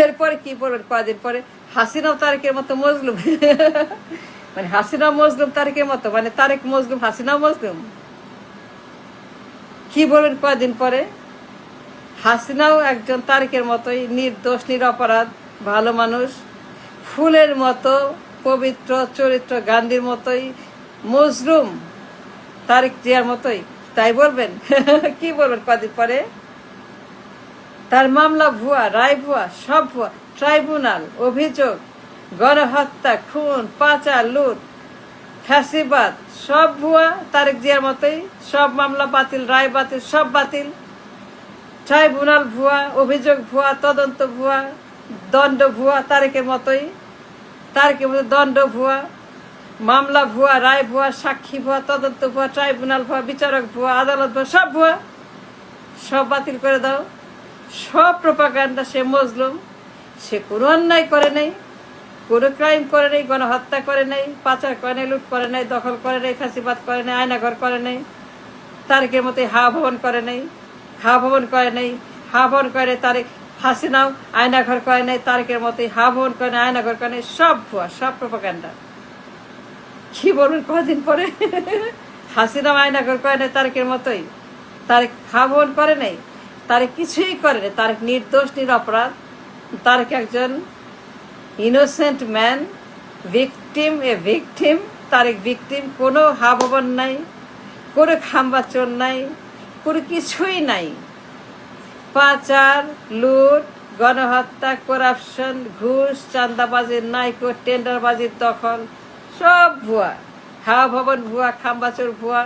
এরপরে কি বলবেন কদিন পরে হাসিনাও তারেকের মতো মজলুম। মানে হাসিনা মজলুম তারেকের মতো, মানে তারেক মজলুম হাসিনাও মজলুম। কি বলবেন কদিন পরে হাসিনাও একজন তারেকের মতোই নির্দোষ নিরপরাধ ভালো মানুষ, ফুলের মতো পবিত্র চরিত্র, গান্ধীর মতোই মজলুম, তারেক জিয়ার মতোই, তাই বলবেন? কি বলবেন কদিন পরে? তার মামলা ভুয়া, রায় ভুয়া, সব ভুয়া, ট্রাইব্যুনাল, অভিযোগ, গণহত্যা, খুন, পাচার, লুট, ফ্যাসিবাদ, সব ভুয়া, তারেক জিয়ার মতোই। সব মামলা বাতিল, রায় বাতিল, সব বাতিল। ট্রাইব্যুনাল ভুয়া, অভিযোগ ভুয়া, তদন্ত ভুয়া, দণ্ড ভুয়া, তারেকের মতোই। তারেকের মতো দণ্ড ভুয়া, মামলা ভুয়া, রায় ভুয়া, সাক্ষী ভুয়া, তদন্ত ভুয়া, ট্রাইব্যুনাল ভুয়া, বিচারক ভুয়া, আদালত ভুয়া, সব ভুয়া। সব বাতিল করে দাও। সব প্রপাগান্ডা। সে মজলুম, সে কোনো অন্যায় করে নাই, কোনো ক্রাইম করে নেই, গণহত্যা করে নাই, পাচার করে নাই, লুট করে নাই, দখল করে নাই, ফাঁসিবাদ করে নাই, আয়নাঘর করে নাই, তারেকের মতো হাওয়া ভবন করে নাই, হাওয়া ভবন করে নাই, হাওয়া ভবন করে তারেক। হাসিনাও আয়নাঘর করে নাই, তারেকের মতোই হাওয়া ভবন করে নাই, আয়নাঘর করে নাই, সব ভুয়া, সব প্রপাগান্ডা। কি বলবেন কদিন পরে? হাসিনাও আয়নাঘর করে নাই, তারেকের মতোই। তারেক হাওয়া ভবন করে নাই, তারেক কিছুই করে নাই, তারেক নির্দোষ নিরপরাধ, তারেক একজন innocent man, victim, victim, Tarique victim. কোনো হাওয়া ভবন নাই, কোনো খাম্বা চোর নাই, কোনো কিছুই নাই। পাচার, লুট, গণহত্যা, করাপশন, ঘুষ, চাঁদাবাজির নাইকো, টেন্ডারবাজির দখল, সব ভুয়া। হাওয়া ভবন ভুয়া, খাম্বা চোর ভুয়া,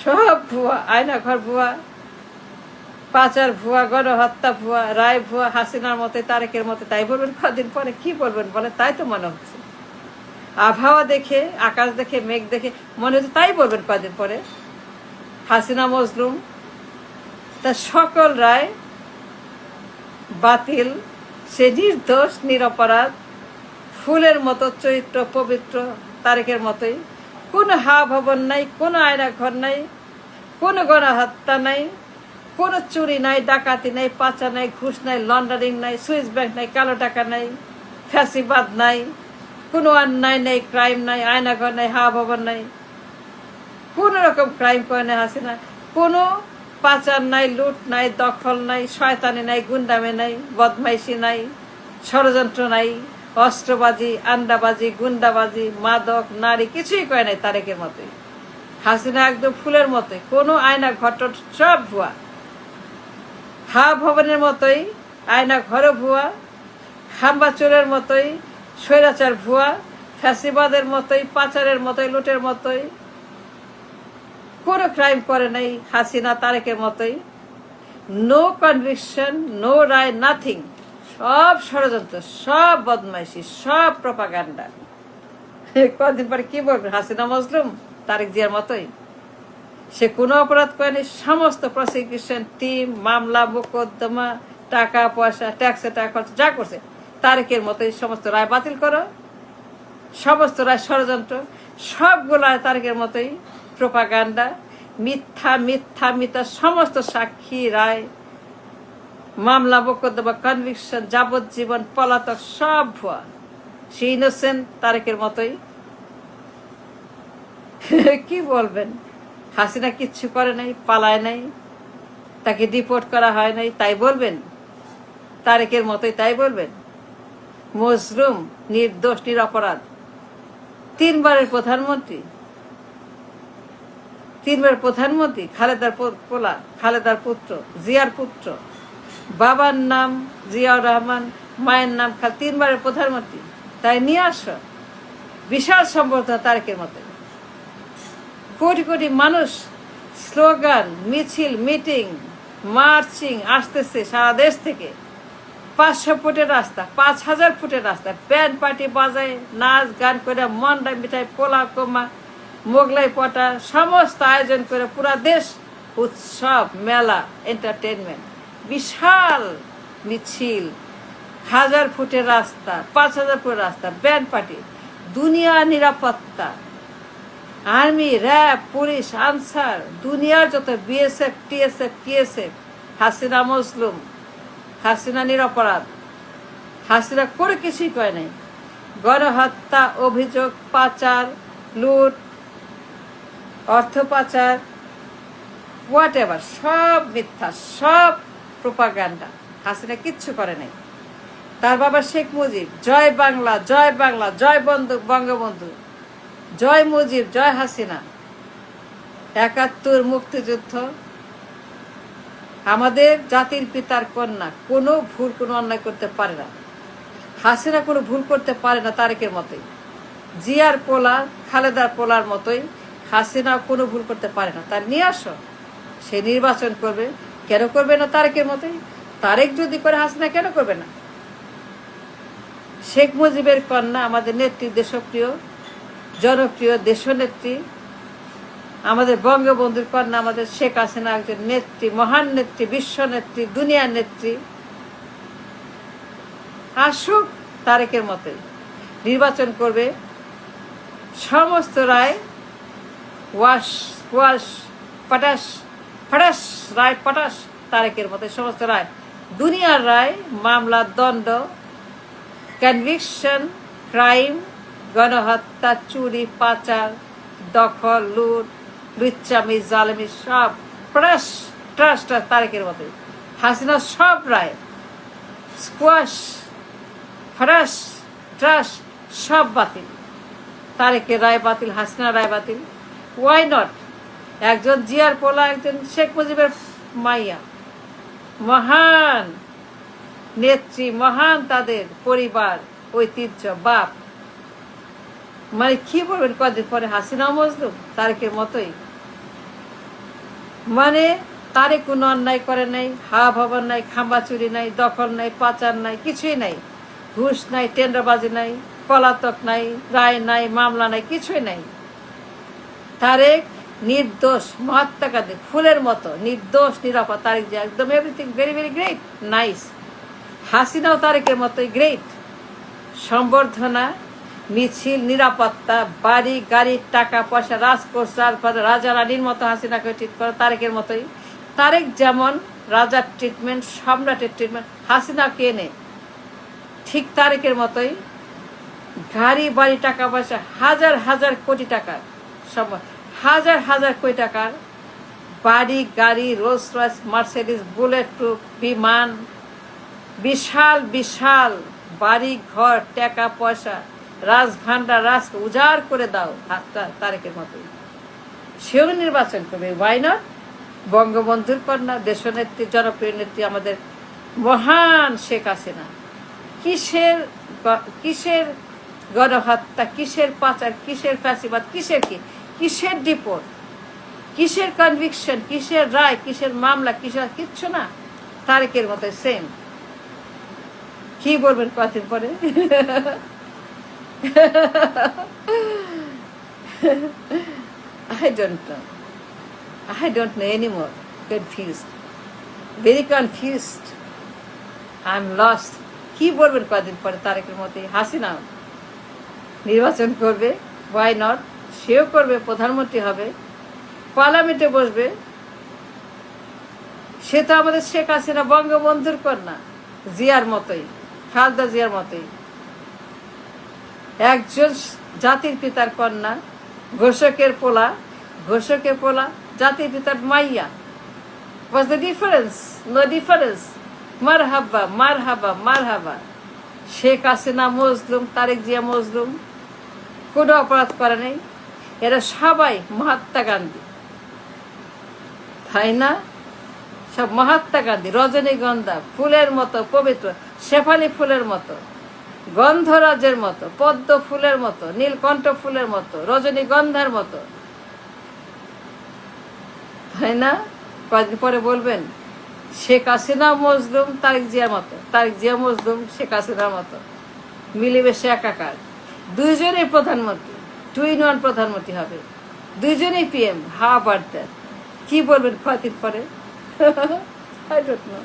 সব ভুয়া। আয়নাঘর ভুয়া, পাচার ভুয়া, গণহত্যা ভুয়া, রায় ভুয়া, হাসিনার মতে, তারেকের মতে। তাই বলবেন কদিন পরে? কি বলবেন বলে? তাই তো মনে হচ্ছে। আবহাওয়া দেখে, আকাশ দেখে, মেঘ দেখে মনে হচ্ছে তাই বলবেন কদিন পরে। হাসিনা মজলুম, তার সকল রায় বাতিল, সে নির্দোষ নিরপরাধ, ফুলের মতো চরিত্র, পবিত্র, তারেকের মতোই। কোনো হাওয়া ভবন নাই, কোনো আয়নাঘর নাই, কোনো গণহত্যা নাই, কোনো চুরি নাই, ডাকাতি নাই, পাচার নাই, ঘুষ নাই, লন্ডারিং নাই, সুইস ব্যাংক নাই, কালো টাকা নাই, ফ্যাসিবাদ নাই, কোনো অন্যায় নেই, ক্রাইম নাই, আয়নাঘর নাই, হাওয়া ভবন নাই, কোনো রকম ক্রাইম করে নাই হাসিনা। কোনো পাচার নাই, লুট নাই, দখল নাই, শয়তানি নাই, গুন্ডামি নাই, বদমাইশি নাই, ষড়যন্ত্র নাই, অস্ত্রবাজি, আন্ডাবাজি, গুন্ডাবাজি, মাদক, নারী, কিছুই করে নাই তারেকের মতোই। হাসিনা একদম ফুলের মতোই, কোনো আয়না ঘট, সব ভুয়া। হাওয়া ভবনের মতোই, আয়না ঘরও ভুয়া, খাম্বা চোরের মতোই, স্বৈরাচার ভুয়া, ফ্যাসিবাদের মতোই, পাচারের মতোই, লুটের মতোই। কোনো ক্রাইম করে নাই হাসিনা, তারেকের মতোই। নো কনভিকশন, নো রায়, নাথিং। সব ষড়যন্ত্র, সব বদমাইশি, সব প্রপাগান্ডা। কদিন পরে কি বলবেন? হাসিনা মজলুম, তারেক জিয়ার মতোই। সে কোনো অপরাধ করেনি। সমস্ত প্রসিকিউশন টিম, মামলা মোকদ্দমা, টাকা পয়সা, ট্যাক্সে টাকা খরচ যা করছে তারেকের মতোই। সমস্ত রায় বাতিল করো, সমস্ত রায় ষড়যন্ত্র, সবগুলো তারেকের মতোই প্রপাগান্ডা। মিথ্যা মিথ্যা মিথ্যা, সমস্ত সাক্ষী, রায়, মামলা মোকদ্দমা, কনভিকশন, যাবজ্জীবন, পলাতক, সব ভুয়া। সে ইনোসেন্ট, তারেকের মতোই। কি বলবেন? হাসিনা কিচ্ছু করে নাই, পালায় নাই, তাকে ডিপোর্ট করা হয় নাই, তাই বলবেন? তারেকের মতোই, তাই বলবেন? মজলুম, নির্দোষ নিরপরাধ, 3 বারের প্রধানমন্ত্রী, 3 বার প্রধানমন্ত্রী, খালেদার পোলা, খালেদার পুত্র, জিয়ার পুত্র, বাবার নাম জিয়াউর রহমান, মায়ের নাম 3 বারের প্রধানমন্ত্রী। তাই নিয়ে আসো বিশাল সম্বর্ধনা তারেকের মতো। কোটি কোটি মানুষ, স্লোগান, মিছিল, মিটিং, মার্চিং আসতেছে সারা দেশ থেকে। 500 ফুটের রাস্তা, 5000 ফুটের রাস্তা, ব্যান্ড পার্টি বাজায়, নাচ গান করে, মন্ডা মিঠাই, পোলা কোমা, মোগলাই পটা, সমস্ত আয়োজন করে পুরা দেশ উৎসব, মেলা, এন্টারটেনমেন্ট। বিশাল মিছিল, 1000 ফুটের রাস্তা, 5000 ফুটের রাস্তা, ব্যান্ড পার্টি, দুনিয়া নিরাপত্তা, আর্মি, র্যাব, পুলিশ, আনসার, দুনিয়ার যত বিএসএফ, টিএসএফ, পিএসএফ। হাসিনা মজলুম, হাসিনা নিরপরাধ, হাসিনা কোনো কিছুই করে নাই। গণহত্যা, অভিযোগ, পাচার, লুট, অর্থ পাচার, হোয়াট এভার, সব মিথ্যা, সব প্রোপাগান্ডা। হাসিনা কিচ্ছু করে নাই। তার বাবা শেখ মুজিব, জয় বাংলা, জয় বাংলা, জয় বঙ্গবন্ধু, জয় মুজিব, জয় হাসিনা। ৭১ মুক্তিযুদ্ধ, আমাদের জাতির পিতার কন্যা কোনো ভুল, কোনো অন্যায় করতে পারে না। হাসিনা কোনো ভুল করতে পারে না তারেকের মতোই। জিয়ার পোলা, খালেদার পোলার মতোই হাসিনা কোনো ভুল করতে পারে না। তার নিয়ে আসো, সে নির্বাচন করবে। কেন করবে না তারেকের মতোই? তারেক যদি করে, হাসিনা কেন করবে না? শেখ মুজিবের কন্যা, আমাদের নেত্রী, দেশপ্রিয়, জনপ্রিয় দেশনেত্রী, আমাদের বঙ্গবন্ধুর কন্যা, আমাদের শেখ হাসিনা একজন নেত্রী, মহান নেত্রী, বিশ্ব নেত্রী, দুনিয়ার নেত্রী। আসুক তারেকের মতোই, নির্বাচন করবে। সমস্ত রায় ওয়াশ ওয়াশ পটাশ ফটাস, রায় পটাশ, তারেকের মতো সমস্ত রায়, দুনিয়ার রায়, মামলা, দণ্ড, কনভিকশন, ক্রাইম, গণহত্যা, চুরি, পাচার, দখল, লুট, লুচ্চামি, জালেমি, সব ট্রাস ট্রাস ট্রাস তারেকের মতোই। হাসিনা সব রায় স্কোয়াশ, ফরাস, ট্রাস, সব বাতিল। তারেকের রায় বাতিল, হাসিনা রায় বাতিল। Why not? একজন জিয়ার পোলা, একজন শেখ মুজিবের মাইয়া, মহান নেত্রী, মহান তাদের পরিবার, ঐতিহ্য, বাপ। মানে কি বলবেন, কদিন পরে হাসিনাও মজলুম তারেকের মতোই। মানে তারে কোনো অন্যায় করে নাই, হাওয়া ভবন নাই, খাম্বা চুরি নাই, দখল নাই, পাচার নাই, কিছুই নাই, ঘুষ নাই, টেন্ডারবাজি নাই, পলাতক নাই, রায় নাই, মামলা নাই, কিছুই নাই। তারেক নির্দোষ, মহাত্মা গান্ধী ফুলের মতো নির্দোষ, নিরাপদ। তারেক যে একদম everything very very great, nice. হাসিনাও তারেকের মতোই গ্রেট। সম্বর্ধনা, মিছিল, নিরাপত্তা, বাড়ি গাড়ি, টাকা পয়সা, রাজকোষার রাজা রানীর মতো হাসিনাকে ট্রিট করে তারেকের মতোই। তারেক যেমন রাজার ট্রিটমেন্ট, সম্রাটের ট্রিটমেন্ট হাসিনাকে এনে ঠিক তারেকের মতোই গাড়ি বাড়ি, টাকা পয়সা, হাজার হাজার কোটি টাকার, সব হাজার হাজার কোটি টাকার বাড়ি গাড়ি, Rolls Royce, Mercedes, bullet proof বিমান, বিশাল বিশাল বাড়ি ঘর, টাকা পয়সা, রাজভান্ডার, রাজ উজাড় করে দাও তারেকের মতোই। সেও নির্বাচন করবে। Why not? বঙ্গবন্ধুর কন্যা, দেশনেত্রী, জনপ্রিয় নেত্রী, আমাদের মহান শেখ হাসিনা। কিসের কিসের গণহত্যা, কিসের পাচার, কিসের ফ্যাসিবাদ, কিসের কি, কিসের ডিপোর্ট, কিসের কনভিকশন, কিসের রায়, কিসের মামলা, কিসের কিচ্ছু না। তারেকের মতো সেম। কি বলবেন কদিন পরে? I don't know anymore. Confused. Very confused. I'm lost. কি বলবেন কদিন পরে তারেকের মতো? হাসিনা নির্বাচন করবে, why not? সেও করবে, প্রধানমন্ত্রী হবে, পার্লামেন্টে বসবে। সে তো আমাদের শেখ হাসিনা বঙ্গবন্ধুর কন্যা, জিয়ার মতোই, খালেদা জিয়ার মতোই, একজন জাতির পিতার কন্যা, ঘোষকের পোলা, ঘোষকের পোলা, জাতির পিতার মাইয়া। What's the difference? No difference. মারহাবা মারহাবা মারহাবা। শেখ হাসিনা মজলুম, তারেক জিয়া মজলুম, কোনো অপরাধ করে নেই। এরা সবাই মহাত্মা গান্ধী, তাই না? সব মহাত্মা গান্ধী, রজনীগন্ধা ফুলের মতো পবিত্র, শেফালি ফুলের মতো, গন্ধরাজের মতো, পদ্ম ফুলের মতো, নীলকণ্ঠ ফুলের মতো, রজনীগন্ধার মতো, তাই না? কয়েকদিন পরে বলবেন শেখ হাসিনা মজলুম, তারেক জিয়ার মতো, তারেক জিয়া মজলুম, শেখ হাসিনার মতো, মিলেমিশে একাকার। দুইজনেই প্রধানমন্ত্রী, 2-in-1 প্রধানমন্ত্রী হবে, দুইজনেই PM। How about that? কি বলবেন কয়েকদিন পরে? I don't know.